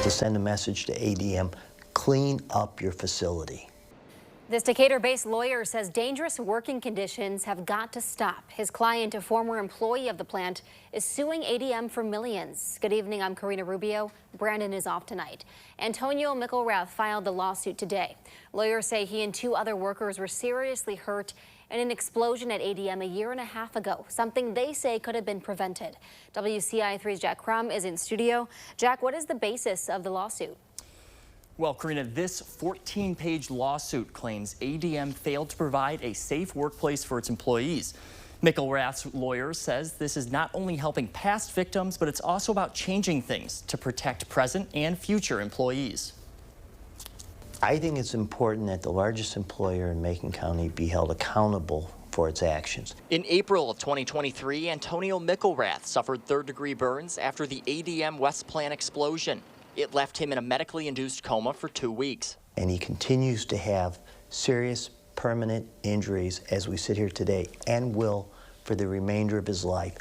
and to send a message to ADM, clean up your facility. This Decatur-based lawyer says dangerous working conditions have got to stop. His client, a former employee of the plant, is suing ADM for millions. Good evening, I'm Karina Rubio. Brandon is off tonight. Antonio McElrath filed the lawsuit today. Lawyers say he and 2 other workers were seriously hurt in an explosion at ADM a year and a half ago, something they say could have been prevented. WCIA3's Jack Crum is in studio. Jack, what is the basis of the lawsuit? Well, Karina, this 14-page lawsuit claims ADM failed to provide a safe workplace for its employees. McElrath's lawyer says this is not only helping past victims, but it's also about changing things to protect present and future employees. I think it's important that the largest employer in Macon County be held accountable for its actions. In April of 2023, Antonio McElrath suffered third-degree burns after the ADM West Plant explosion. It left him in a medically induced coma for 2 weeks. And he continues to have serious permanent injuries as we sit here today, and will for the remainder of his life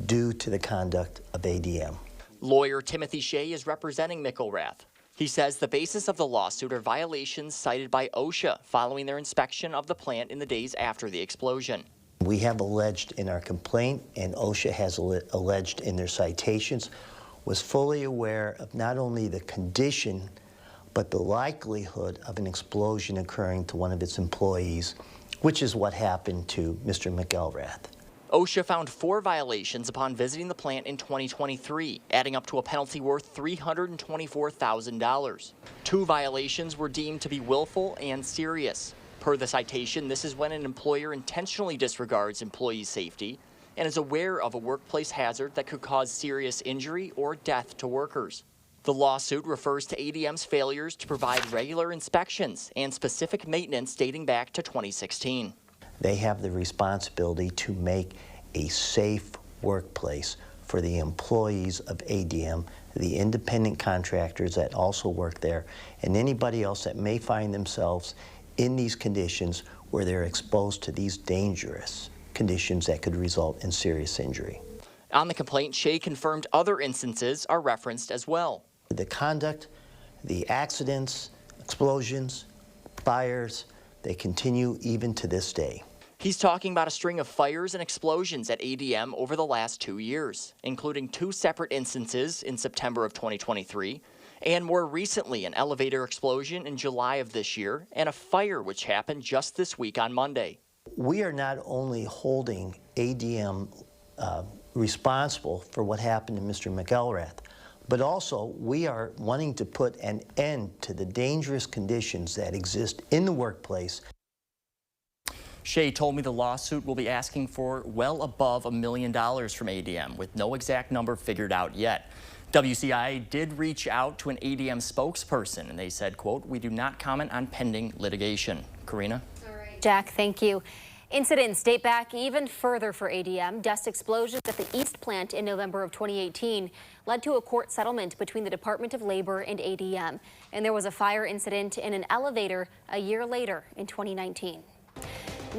due to the conduct of ADM. Lawyer Timothy Shea is representing McElrath. He says the basis of the lawsuit are violations cited by OSHA following their inspection of the plant in the days after the explosion. We have alleged in our complaint, and OSHA has alleged in their citations, was fully aware of not only the condition, but the likelihood of an explosion occurring to one of its employees, which is what happened to Mr. McElrath. OSHA found 4 violations upon visiting the plant in 2023, adding up to a penalty worth $324,000. 2 violations were deemed to be willful and serious. Per the citation, this is when an employer intentionally disregards employee safety and is aware of a workplace hazard that could cause serious injury or death to workers. The lawsuit refers to ADM's failures to provide regular inspections and specific maintenance dating back to 2016. They have the responsibility to make a safe workplace for the employees of ADM, the independent contractors that also work there, and anybody else that may find themselves in these conditions where they're exposed to these dangerous conditions that could result in serious injury. On the complaint, Shea confirmed other instances are referenced as well. The conduct, the accidents, explosions, fires, they continue even to this day. He's talking about a string of fires and explosions at ADM over the last 2 years, including 2 separate instances in September of 2023, and more recently an elevator explosion in July of this year, and a fire which happened just this week on Monday. We are not only holding ADM responsible for what happened to Mr. McElrath, but also we are wanting to put an end to the dangerous conditions that exist in the workplace. Shea told me the lawsuit will be asking for well above $1 million from ADM, with no exact number figured out yet. WCIA did reach out to an ADM spokesperson, and they said, quote, "We do not comment on pending litigation." Karina? All right, Jack, thank you. Incidents date back even further for ADM. Dust explosions at the East Plant in November of 2018 led to a court settlement between the Department of Labor and ADM. And there was a fire incident in an elevator a year later in 2019.